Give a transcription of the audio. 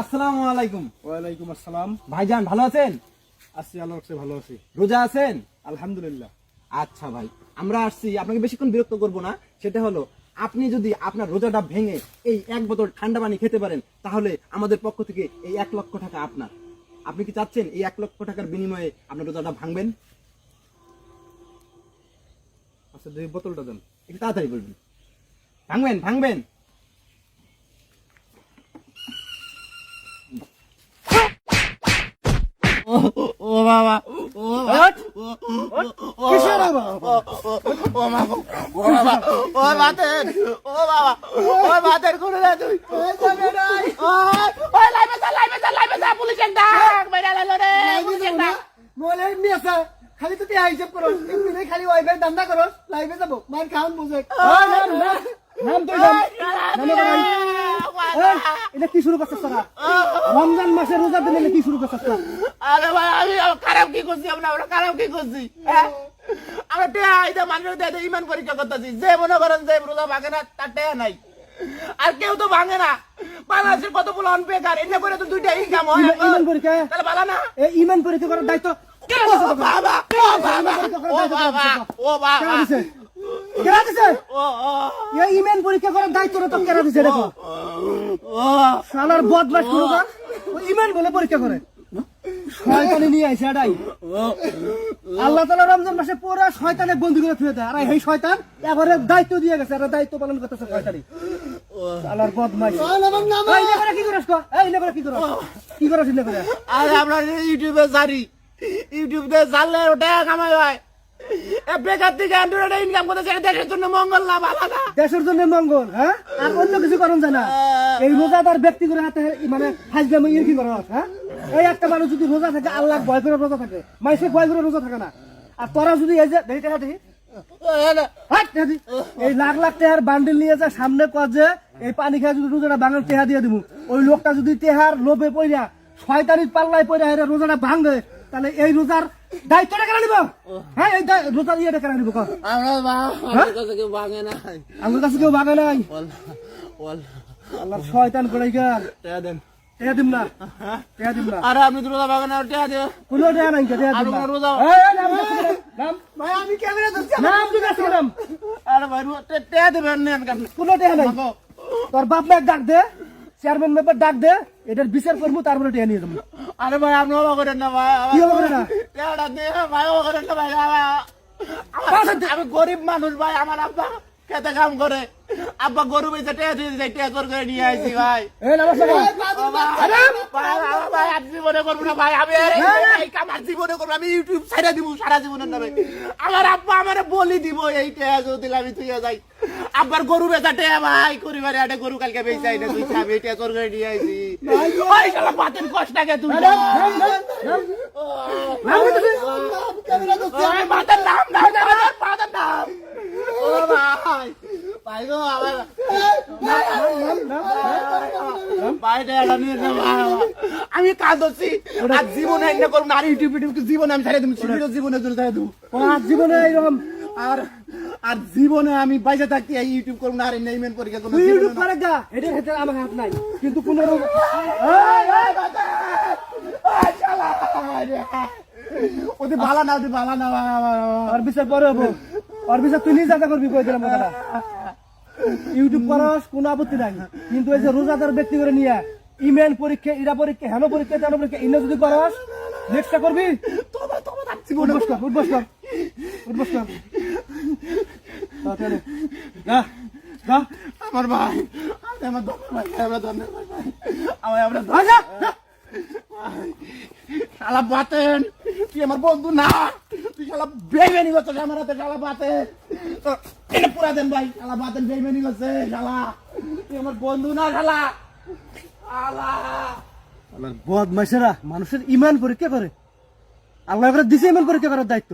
আসসালামু আলাইকুম। ওয়ালাইকুম আসসালাম। ভাইজান ভালো আছেন? আছি, আল্লাহর কাছে ভালো আছি। রোজা আছেন? আলহামদুলিল্লাহ। আচ্ছা ভাই, আমরা আসছি, আপনাকে বেশিক্ষণ বিরক্ত করব না। সেটা হলো, আপনি যদি আপনার রোজাটা ভেঙে এই 1 বোতল ঠান্ডা পানি খেতে পারেন, তাহলে আমাদের পক্ষ থেকে এই 1 লক্ষ টাকা আপনার। আপনি কি চাচ্ছেন এই 1 লক্ষ টাকার বিনিময়ে আপনার রোজাটা ভাঙবেন? আচ্ছা, 2 বোতলটা দেন। একটু তাড়াতাড়ি বলবেন। ভাঙবেন ভাঙবেন। ও বাবা, ও কিসের বাবা? ও মা, ও বাবা, ও বাতের, ও বাবা, ও বাতের করে না তুই। ওই লাইভে যা পুলিশ ডাক, মেরা লালো রে পুলিশ ডাক। মোবাইলে এমনি আছে, খালি তো টিয়া হিসাব করো, এমনি খালি ওয়াইফাই দান্দা করো, লাইভে যাবো, মার খাওন বুঝে। নাম তো এটা কি শুরু করছিস তোরা? রমজান মাসে রোজা দিলে কি শুরু করছিস তোরা? আরে ভাই, আমি খারাপ কি করছি? আমরা খারাপ কি করছি? আমরা টেয়া আইতে মানুষ ইমান পরীক্ষা করতেছি। যে মনে করেন যে রোজা ভাঙে না, তার টেয়া নাই। আর কেউ তো ভাঙে না। বাংলাদেশের কত বড় অনপেকার, এটা করে তো 2টা ইনকাম হয়। ইমান পরীক্ষা, তাহলে ভালো না? এই ইমান পরীক্ষা করার দায়িত্ব ও বাবা, ও বাবা, ও বাবা, ও বাবা, কেরা দিছে? ও ও এই ইমান পরীক্ষা করার দায়িত্ব তো কেরা দিছে? দেখো শালার বদমাশ শুরু কর, ও ইমান বলে পরীক্ষা করে। শয়তানি নিয়ে আইছে এটাই। আল্লাহ তাআলা রমজান মাসে পুরো শয়তানে বন্দী করে থুয়ে দেয়, আর এই শয়তান এবারে দায়িত্ব দিয়ে গেছে, আর দায়িত্ব পালন করতেছে শয়তানি। শালার বদমাশ। এই লেখাটা কি করিস? এই লেখাটা কি করিস? কি করিস লেখাটা? আরে আমরা ইউটিউবে জানি, ইউটিউবে জানলে ওটা কামাই হয়। বেকার থেকে অ্যান্ড্রয়েডে ইনকাম করতেছে, এটা দেশের জন্য মঙ্গল না, ভালো না। দেশের জন্য মঙ্গল, হ্যাঁ? আর অন্য কিছু করুন জানা? এই রোজাদার ব্যক্তিগত হাতে মানে হাজলামি কি করা? হ্যাঁ, এই একটা মানুষ যদি রোজা থাকে, আল্লাহ ভয় করে রোজা থাকে, মাইসে ভয় করে রোজা থাকে না। আর তোরা যদি এই যে এই লাখ লাখ টাকার বান্ডিল নিয়ে যা সামনে কর যে এই পানি খেয়ে যদি রোজাটা ভাঙার টেহা দিয়ে দিব, ওই লোকটা যদি টেহার লোভে পড়া শয়তানির পাল্লায় পড়া এরা রোজাটা ভাঙবে, তাহলে এই রোজার দায়িত্বটা কেন নিব? হ্যাঁ, এই রোজার ইয়েটা কেন নিব? আমার কাছে কেউ ভাঙে নাই। আল্লাহ শয়তান করে দেন। টেহা দিম না, টেহা দিম না। আরে আপনি তো রোজা ভাঙেন না, টেহা দিয়ে কোনো টেহা নাই, টেহা দিম না। রোজা ভাই আমি ক্যামেরা ধরছি, নাম কি কাছে নাম? আরে ভাই টেহা দেবেন না আপনি? কোনো টেহা নাই। তোর বাপ মাকে ডাক দে, চেয়ারম্যান মেম্বার ডাক দে, এটার বিচার করবো, তারপরে টেহা নিয়ে যাবো। আরে ভাই আপনি অবাক করেন না ভাই, কি হবে না? টেহাটা দিয়ে ভাই অবাক করেন না ভাই। আমি গরিব মানুষ ভাই, আমার আব্বা খেতে কাম করে, আব্বা গরু বেঁচে টেহা দিয়ে যায়, টেহা করে নিয়ে আসছি ভাই। ভাই আর জীবনে করবো না ভাই, আমি আমার জীবনে করবো, আমি ইউটিউব ছেড়ে দিব সারা জীবনের নামে। আমার আব্বা আমার বলি দিব, এই টেহা যদি আমি তুই যাই, আব্বার গরু বেচা টেহা ভাই, পরিবারে একটা গরু কালকে বেচা, এটা তুই আমি টেহা করে নিয়ে আসছি। ওই শালা বাতের কষ্টাকে তুই বাতের নাম না, বাতের নাম। ও ভাই, ভাই গো আমার আমি কাঁদছি, আর জীবনে এনে করবো না, আর ইউটিউব জীবনে আমি ছেড়ে দেবো, জীবনের জন্য ছেড়ে দেবো। আর জীবনে এইরকম আর জীবনে আমি বাইরে থাকতে এই ইউটিউব করবো না, আর নেইমেন পরীক্ষা করবো। ইউটিউব করে গা, এটার ক্ষেত্রে আমার হাত নাই, কিন্তু কোন ওদের ভালো না, ওদের ভালো না, আর বিচার পরে হবো, আর বিচার তুই নিজে যা করবি, কই দিলাম কথাটা। ইউটিউব করস কোনো আপত্তি নাই, কিন্তু এই যে রোজাদার ব্যক্তি করে নিয়ে ইমেল পরীক্ষা, ইরা পরীক্ষা, হেন পরীক্ষা, তেন পরীক্ষা, ইনে যদি করস নেক্সটটা করবি, উঠবস কর। আমার ভাই, আমার ধন্যবাদ ভাই, আমরা শালা বাতেন, তুই আমার বন্ধু না, তুই শালা বেইমানি করছিস আমার হাতে, শালা বাতেন এটা পুরা দেন ভাই, শালা বাতেন বেইমানি করছে, শালা তুই আমার বন্ধু না, শালা আল্লাহ বদমাইশেরা মানুষের ইমান পরীক্ষা করে, আল্লাহ করে দিছে ইমান পরীক্ষা করার দায়িত্ব।